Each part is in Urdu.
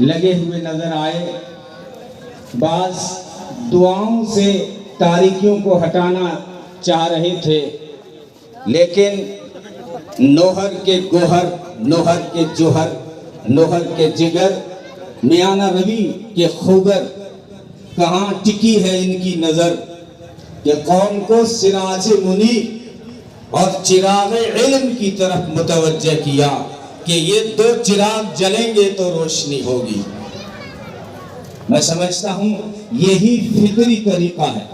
لگے ہوئے نظر آئے، بعض دعاؤں سے تاریکیوں کو ہٹانا چاہ رہے تھے، لیکن نوحر کے گوہر، نوحر کے جوہر، نوحر کے جگر، میانہ روی کے خوگر، کہاں ٹکی ہے ان کی نظر کہ قوم کو سراج منیر اور چراغ علم کی طرف متوجہ کیا کہ یہ دو چراغ جلیں گے تو روشنی ہوگی۔ میں سمجھتا ہوں یہی فطری طریقہ ہے۔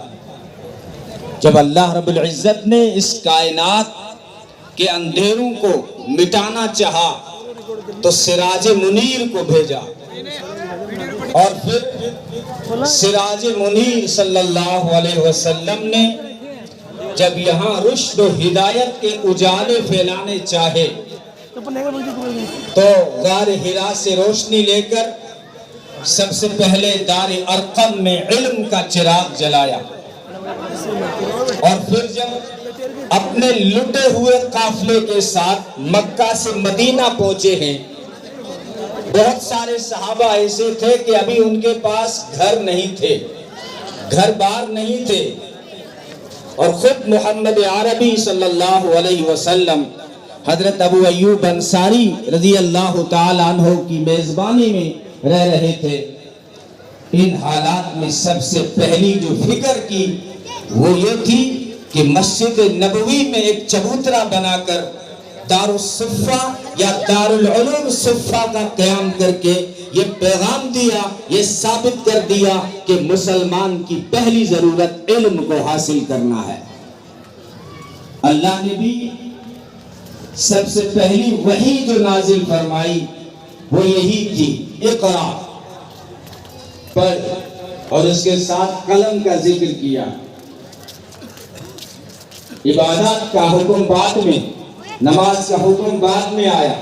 جب اللہ رب العزت نے اس کائنات کے اندھیروں کو مٹانا چاہا تو سراج منیر کو بھیجا، اور پھر سراج منیر صلی اللہ علیہ وسلم نے جب یہاں رشد و ہدایت کے اجالے پھیلانے چاہے تو غار حرا سے روشنی لے کر سب سے پہلے دار ارقم میں علم کا چراغ جلایا، اور پھر جب اپنے لٹے ہوئے قافلے کے ساتھ مکہ سے مدینہ پہنچے ہیں، بہت سارے صحابہ ایسے تھے کہ ابھی ان کے پاس گھر نہیں تھے، گھر بار نہیں تھے، اور خود محمد عربی صلی اللہ علیہ وسلم حضرت ابو ایوب انصاری رضی اللہ تعالیٰ عنہ کی میزبانی میں رہ رہے تھے۔ ان حالات میں سب سے پہلی جو فکر کی وہ یہ تھی کہ مسجد نبوی میں ایک چبوترا بنا کر دار الصفہ یا دار العلوم صفہ کا قیام کر کے یہ پیغام دیا، یہ ثابت کر دیا کہ مسلمان کی پہلی ضرورت علم کو حاصل کرنا ہے۔ اللہ نے بھی سب سے پہلی وحی جو نازل فرمائی وہ یہی تھی، اقرا، پڑھ، اور اس کے ساتھ قلم کا ذکر کیا۔ عبادات کا حکم بعد میں، نماز کا حکم بعد میں آیا،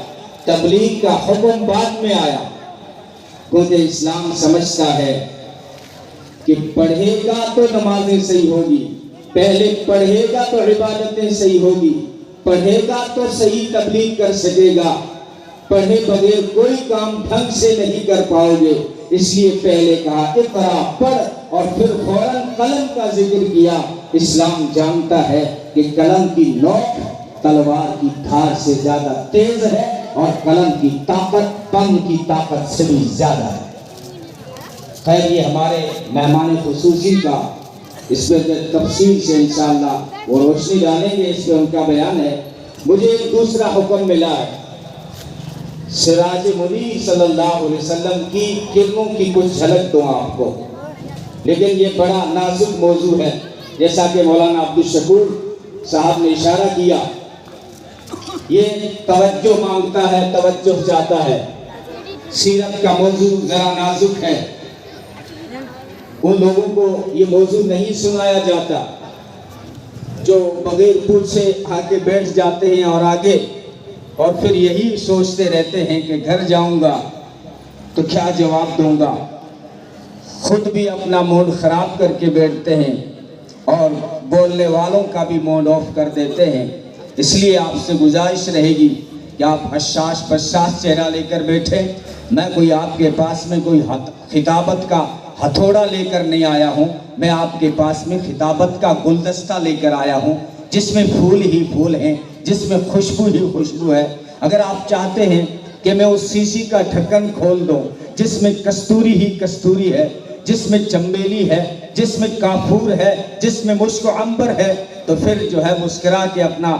تبلیغ کا حکم بعد میں آیا، کیونکہ اسلام سمجھتا ہے کہ پڑھے گا تو نمازیں صحیح ہوگی، پہلے پڑھے گا تو عبادتیں صحیح ہوگی، پڑھے گا تو صحیح تبلیغ کر سکے گا، پڑھے بغیر کوئی کام ڈھنگ سے نہیں کر پاؤ گے۔ اس لیے پہلے کہا اقرا، پڑھ، اور پھر فوراً قلم کا ذکر کیا۔ اسلام جانتا ہے کہ قلم کی نوک تلوار کی دھار سے زیادہ تیز ہے، اور قلم کی طاقت پن کی طاقت سے بھی زیادہ ہے۔ خیر، یہ ہمارے مہمان خصوصی کا اس میں تفصیل سے انشاءاللہ وہ روشنی ڈالیں گے، اس میں ان کا بیان ہے۔ مجھے ایک دوسرا حکم ملا ہے، سراج منیر صلی اللہ علیہ وسلم کی کرنوں کی کچھ جھلک دوں آپ کو، لیکن یہ بڑا نازک موضوع ہے، جیسا کہ مولانا عبدالشکور صاحب نے اشارہ کیا، یہ توجہ مانگتا ہے، توجہ چاہتا ہے۔ سیرت کا موضوع ذرا نازک ہے، ان لوگوں کو یہ موضوع نہیں سنایا جاتا جو بغیر پوچھے آ کے بیٹھ جاتے ہیں اور آگے، اور پھر یہی سوچتے رہتے ہیں کہ گھر جاؤں گا تو کیا جواب دوں گا، خود بھی اپنا موڈ خراب کر کے بیٹھتے ہیں اور بولنے والوں کا بھی موڈ آف کر دیتے ہیں۔ اس لیے آپ سے گزارش رہے گی کہ آپ حشاش بشاش چہرہ لے کر بیٹھیں۔ میں کوئی آپ کے پاس میں کوئی خطابت کا ہتھوڑا لے کر نہیں آیا ہوں، میں آپ کے پاس میں خطابت کا گلدستہ لے کر آیا ہوں، جس میں پھول ہی پھول ہیں، جس میں خوشبو ہی خوشبو ہے۔ اگر آپ چاہتے ہیں کہ میں اس شیشی کا ڈھکن کھول دوں جس میں کستوری ہی کستوری ہے، جس میں چمیلی ہے، جس میں کافور ہے، جس میں مشک و عنبر ہے، تو پھر جو ہے مسکرا کے اپنا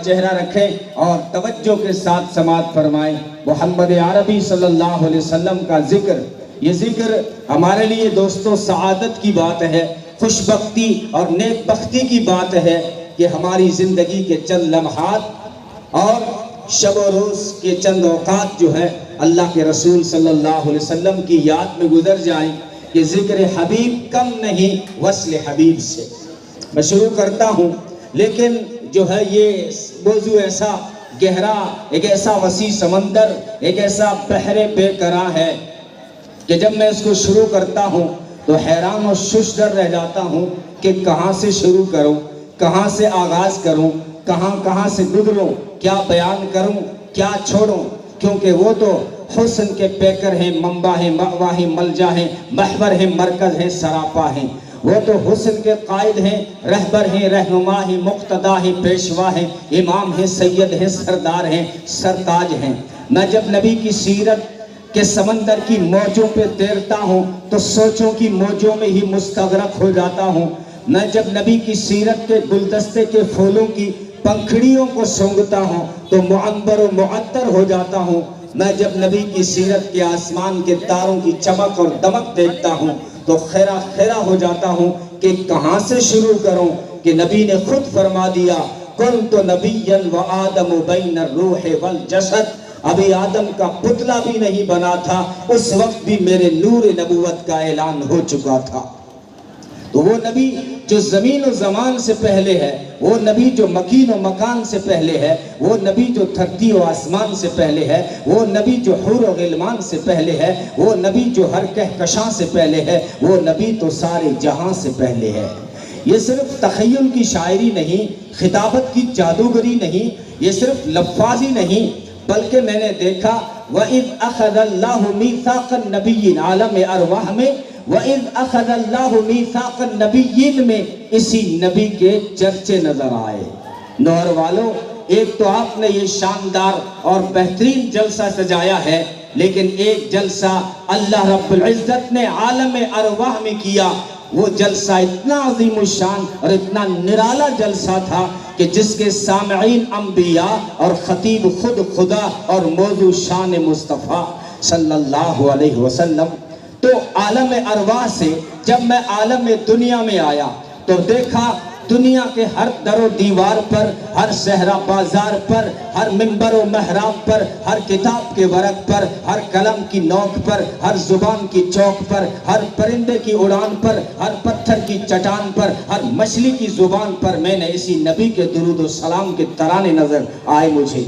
چہرہ رکھیں اور توجہ کے ساتھ سماعت فرمائیں۔ محمد عربی صلی اللہ علیہ وسلم کا ذکر، یہ ذکر ہمارے لیے دوستو سعادت کی بات ہے، خوش بختی اور نیک بختی کی بات ہے کہ ہماری زندگی کے چند لمحات اور شب و روز کے چند اوقات جو ہے اللہ کے رسول صلی اللہ علیہ وسلم کی یاد میں گزر جائیں کہ ذکر حبیب کم نہیں وصل حبیب سے۔ میں شروع کرتا ہوں، لیکن جو ہے یہ موضوع ایسا گہرا، ایک ایسا وسیع سمندر، ایک ایسا بحر بے قرار ہے کہ جب میں اس کو شروع کرتا ہوں تو حیران و ششدر رہ جاتا ہوں کہ کہاں سے شروع کروں، کہاں سے آغاز کروں، کہاں سے گزروں، کیا بیان کروں، کیا چھوڑوں، کیونکہ وہ تو حسن کے پیکر ہیں، منبع ہیں، مأوا ہیں، ملجا ہیں، محور ہیں، مرکز ہیں، سراپا ہیں۔ وہ تو حسن کے قائد ہیں، رہبر ہیں، رہنما ہیں، مقتدا ہیں، پیشوا ہیں، امام ہیں، سید ہیں، سردار ہیں، سرتاج ہیں۔ میں جب نبی کی سیرت کہ سمندر کی موجوں پہ تیرتا ہوں تو سوچوں کی موجوں میں ہی مستغرق ہو جاتا ہوں۔ میں جب نبی کی سیرت کے گلدستے کے پھولوں کی پنکھڑیوں کو سونگھتا ہوں تو معنبر و معطر ہو جاتا ہوں۔ میں جب نبی کی سیرت کے آسمان کے تاروں کی چمک اور دمک دیکھتا ہوں تو خیرہ خیرہ ہو جاتا ہوں کہ کہاں سے شروع کروں، کہ نبی نے خود فرما دیا کنت نبیا وآدم بین الروح والجسد۔ ابھی آدم کا پتلا بھی نہیں بنا تھا، اس وقت بھی میرے نور نبوت کا اعلان ہو چکا تھا۔ تو وہ نبی جو زمین و زمان سے پہلے ہے، وہ نبی جو مکین و مکان سے پہلے ہے، وہ نبی جو دھرتی و آسمان سے پہلے ہے، وہ نبی جو حور و غلمان سے پہلے ہے، وہ نبی جو ہر کہکشاں سے پہلے ہے، وہ نبی تو سارے جہاں سے پہلے ہے۔ یہ صرف تخیل کی شاعری نہیں، خطابت کی جادوگری نہیں، یہ صرف لفاظی نہیں، بلکہ میں نے دیکھا وَإِذْ أَخَذَ اللَّهُ مِيثَاقَ النَّبِيِّينَ عالم ارواح میں، وَإِذْ أَخَذَ اللَّهُ مِيثَاقَ النَّبِيِّينَ میں اسی نبی کے چرچے نظر آئے۔ نور والو، ایک تو آپ نے یہ شاندار اور بہترین جلسہ سجایا ہے، لیکن ایک جلسہ اللہ رب العزت نے عالم ارواح میں کیا۔ وہ جلسہ اتنا عظیم الشان اور اتنا نرالا جلسہ تھا کہ جس کے سامعین انبیاء اور خطیب خود خدا اور موضوع شان مصطفیٰ صلی اللہ علیہ وسلم۔ تو عالم ارواح سے جب میں عالم دنیا میں آیا تو دیکھا دنیا کے ہر در و دیوار پر، ہر صحرا بازار پر، ہر منبر و محراب پر، ہر کتاب کے ورق پر، ہر قلم کی نوک پر، ہر زبان کی چوک پر، ہر پرندے کی اڑان پر، ہر پتھر کی چٹان پر، ہر مچھلی کی زبان پر میں نے اسی نبی کے درود و سلام کے ترانے نظر آئے مجھے۔